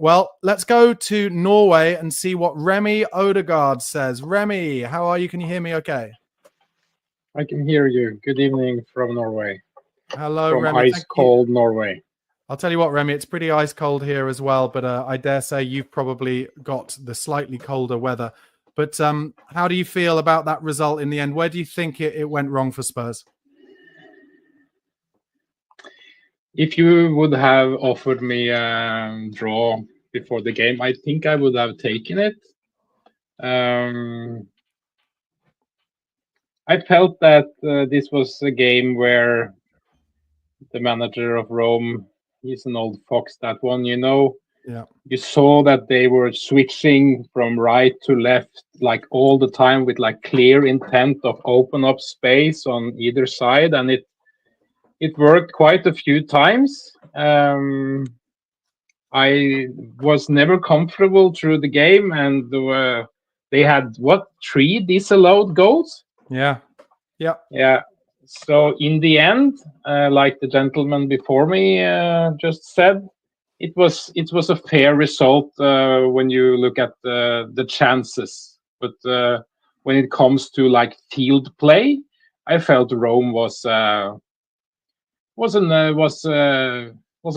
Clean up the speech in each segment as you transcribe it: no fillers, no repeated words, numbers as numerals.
Well, let's go to Norway and see what Remy Odegaard says. Remy, how are you? Can you hear me okay? I can hear you. Good evening from Norway. Hello, from Remy. Ice-cold Norway. I'll tell you what, Remy, it's pretty ice cold here as well, but I dare say you've probably got the slightly colder weather. But how do you feel about that result in the end? Where do you think it went wrong for Spurs? If you would have offered me a draw before the game, I think I would have taken it. I felt that this was a game where the manager of Rome, he's an old fox, that one, you know. Yeah. You saw that they were switching from right to left like all the time with like clear intent of open up space on either side, and it worked quite a few times. I was never comfortable through the game, and they had 3 disallowed goals? Yeah. So in the end, like the gentleman before me just said, it was a fair result when you look at the chances. But when it comes to like field play, I felt Rome was a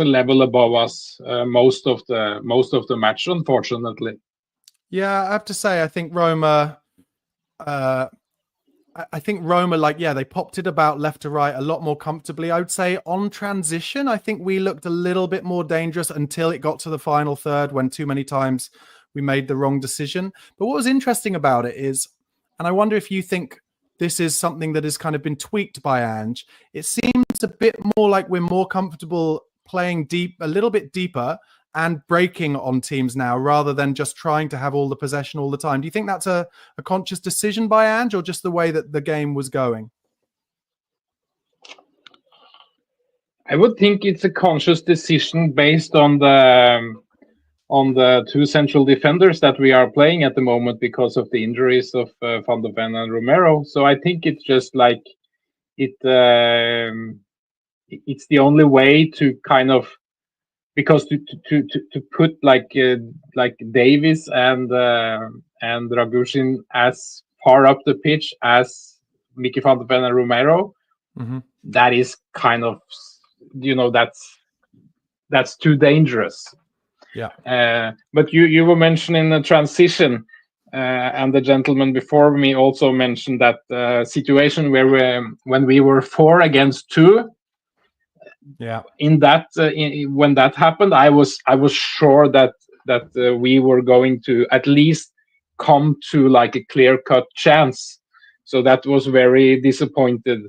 level above us most of the match, unfortunately. Yeah, I have to say, I think Roma. They popped it about left to right a lot more comfortably. I would say on transition, I think we looked a little bit more dangerous until it got to the final third, when too many times we made the wrong decision. But what was interesting about it is, and I wonder if you think this is something that has kind of been tweaked by Ange, it seems a bit more like we're more comfortable playing deep, a little bit deeper, and breaking on teams now, rather than just trying to have all the possession all the time. Do you think that's a conscious decision by Ange, or just the way that the game was going? I would think it's a conscious decision based on the 2 central defenders that we are playing at the moment because of the injuries of Van de Ven and Romero. So I think it's just like it's the only way to kind of, because to put like Davis and Dragushin as far up the pitch as Mickey Van de Ven and Romero, that is kind of, that's too dangerous. Yeah. But you were mentioning the transition, and the gentleman before me also mentioned that situation where when we were 4 against 2. Yeah. In that when that happened, I was sure that we were going to at least come to like a clear-cut chance. So that was very disappointing.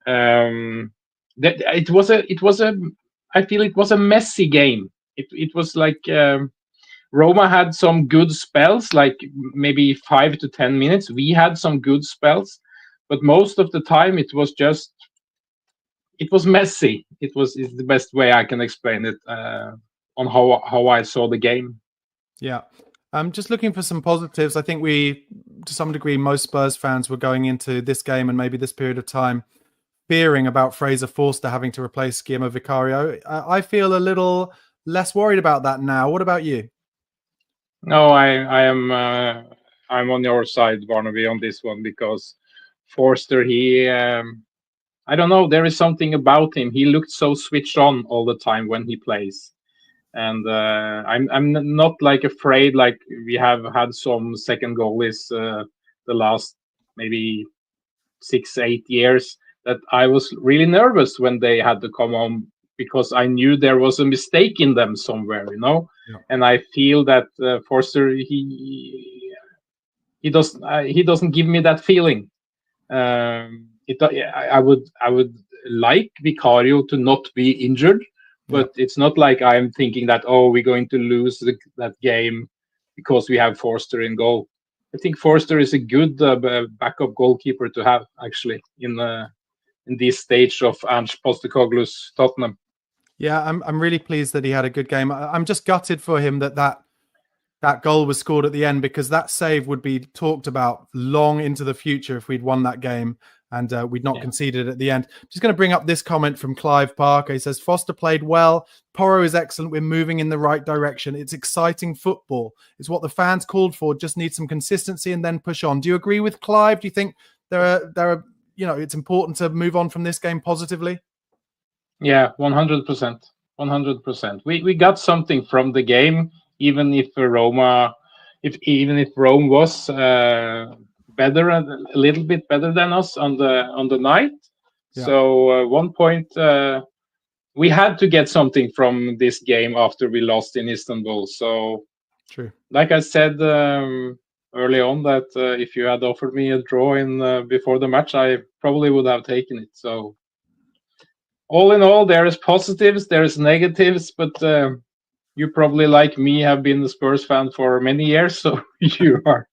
That it was a I feel it was a messy game. It was like Roma had some good spells, like maybe 5 to 10 minutes. We had some good spells, but most of the time it was messy. It's the best way I can explain it on how I saw the game. Yeah. I'm just looking for some positives. I think we, to some degree, most Spurs fans were going into this game and maybe this period of time fearing about Fraser Forster having to replace Guillermo Vicario. I feel a little less worried about that now. What about you? No, I'm on your side, Barnaby, on this one, because Forster, he I don't know, there is something about him. He looked so switched on all the time when he plays. And I'm not like afraid, like we have had some second goalies the last maybe 6-8 years, that I was really nervous when they had to come on, because I knew there was a mistake in them somewhere, Yeah. And I feel that Forster, he doesn't give me that feeling. I would like Vicario to not be injured, but it's not like I'm thinking that, we're going to lose that game because we have Forster in goal. I think Forster is a good backup goalkeeper to have, actually, in this stage of Ange Postecoglou's Tottenham. Yeah, I'm really pleased that he had a good game. I'm just gutted for him that goal was scored at the end, because that save would be talked about long into the future if we'd won that game. and we'd not conceded at the end. Just going to bring up this comment from Clive Parker. He says, Foster played well. Porro is excellent. We're moving in the right direction. It's exciting football. It's what the fans called for. Just need some consistency and then push on. Do you agree with Clive? Do you think there are it's important to move on from this game positively? Yeah, 100%. 100%. We got something from the game, even if Rome was better, a little bit better than us on the night. Yeah. So 1 point, we had to get something from this game after we lost in Istanbul. So, true. Like I said early on, that if you had offered me a draw in before the match, I probably would have taken it. So, all in all, there is positives, there is negatives, but you probably, like me, have been a Spurs fan for many years, so you are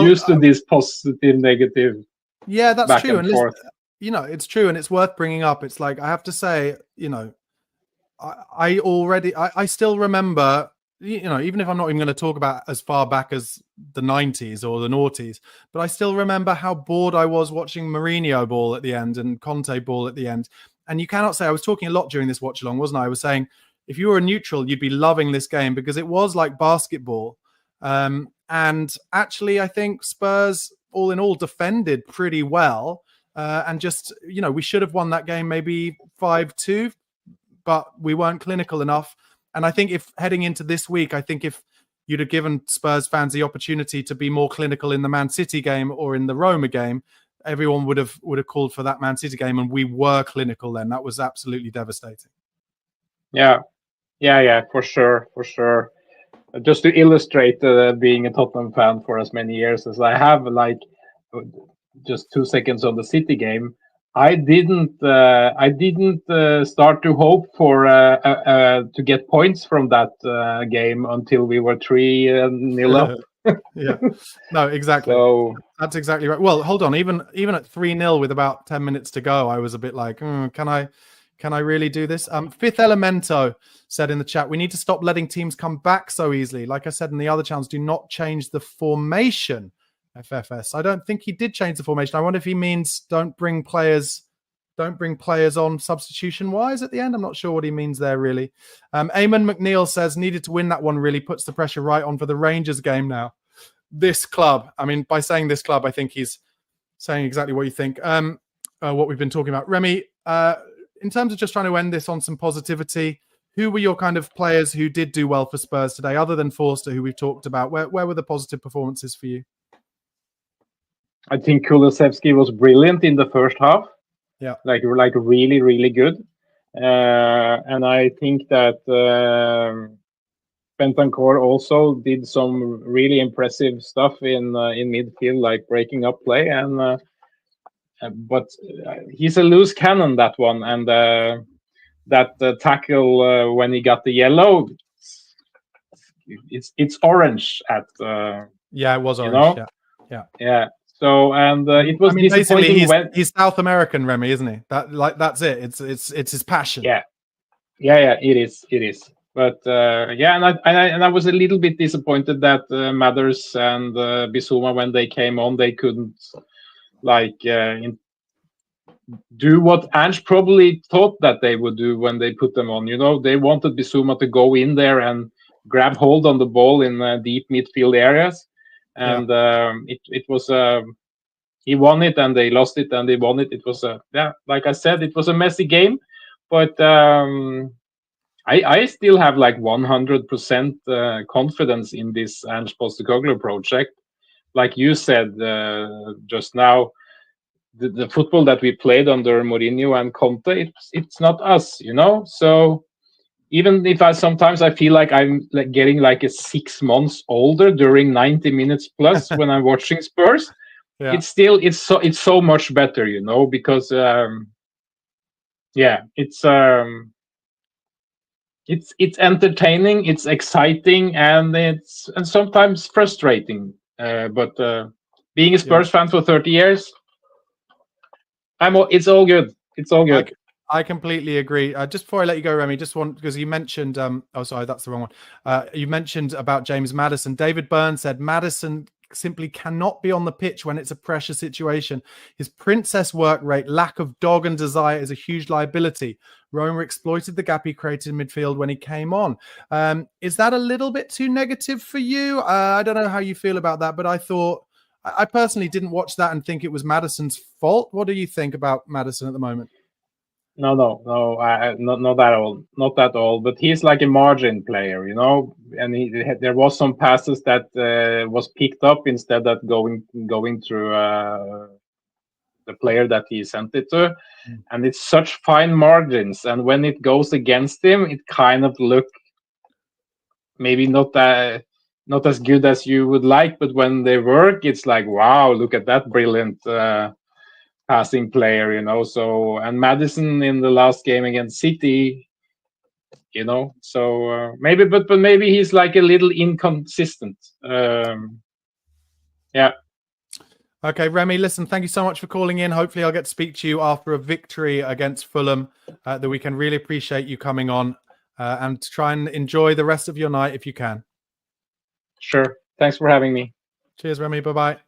used to this positive, negative. Yeah, that's back true. And forth. It's true, and it's worth bringing up. It's like, I have to say, I still remember, even if I'm not even going to talk about as far back as the 90s or the noughties, but I still remember how bored I was watching Mourinho ball at the end and Conte ball at the end. And you cannot say, I was talking a lot during this watch along, wasn't I? I was saying, if you were a neutral, you'd be loving this game because it was like basketball. And actually, I think Spurs, all in all, defended pretty well. And just, we should have won that game maybe 5-2, but we weren't clinical enough. And I think if heading into this week, I think if you'd have given Spurs fans the opportunity to be more clinical in the Man City game or in the Roma game, everyone would have called for that Man City game, and we were clinical then. That was absolutely devastating. Yeah, for sure. Just to illustrate being a Tottenham fan for as many years as I have, like just 2 seconds on the City game, I didn't start to hope for to get points from that game until we were 3-0 up. Yeah, no, exactly. So that's exactly right. Well, hold on. Even at 3-0 with about 10 minutes to go, I was a bit like, can I really do this? Fifth Elemento said in the chat, we need to stop letting teams come back so easily. Like I said in the other channels, do not change the formation. FFS. I don't think he did change the formation. I wonder if he means don't bring players on substitution wise at the end. I'm not sure what he means there really. Eamon McNeil says needed to win that one, really puts the pressure right on for the Rangers game now. This club, I mean, by saying this club, I think he's saying exactly what you think. What we've been talking about. Remy, in terms of just trying to end this on some positivity, who were your kind of players who did do well for Spurs today, other than Forster, who we've talked about? Where were the positive performances for you? I think Kulusevski was brilliant in the first half. Yeah, like really, really good. And I think that Bentancur also did some really impressive stuff in midfield, like breaking up play. And but he's a loose cannon, that one. And that tackle when he got the yellow, it's orange at. Yeah, it was orange. Yeah. So and it was disappointing. He's South American, Remy, isn't he? That's it. It's his passion. Yeah. It is. But and I was a little bit disappointed that Mathers and Bissouma, when they came on, they couldn't do what Ange probably thought that they would do when they put them on. They wanted Bissouma to go in there and grab hold on the ball in deep midfield areas. And it was he won it and they lost it and they won it. It was like I said, it was a messy game, but I still have like 100% confidence in this Ange Postecoglou project. Like you said just now, the football that we played under Mourinho and Conte, it's not us, So even if I feel like I'm getting like a 6 months older during 90 minutes plus when I'm watching Spurs, it's so much better, because it's entertaining, it's exciting, and sometimes frustrating. But being a Spurs fan for 30 years, it's all good. It's all good. I completely agree. Just before I let you go, Remy, because you mentioned, sorry, that's the wrong one. You mentioned about James Maddison. David Byrne said Maddison simply cannot be on the pitch when it's a pressure situation. His princess work rate, lack of dog and desire is a huge liability. Roma exploited the gap he created in midfield when he came on. Is that a little bit too negative for you? I don't know how you feel about that, but I personally didn't watch that and think it was Maddison's fault. What do you think about Maddison at the moment? No, not at all, not at all. But he's like a margin player, you know. And there was some passes that was picked up instead of going through the player that he sent it to. And it's such fine margins. And when it goes against him, it kind of look maybe not as good as you would like. But when they work, it's like, wow, look at that brilliant passing player, you know. So, and Maddison in the last game against City, you know, so maybe, but maybe he's like a little inconsistent. Yeah. Okay, Remy, listen, thank you so much for calling in. Hopefully I'll get to speak to you after a victory against Fulham the weekend. Really appreciate you coming on and try and enjoy the rest of your night if you can. Sure. Thanks for having me. Cheers, Remy. Bye-bye.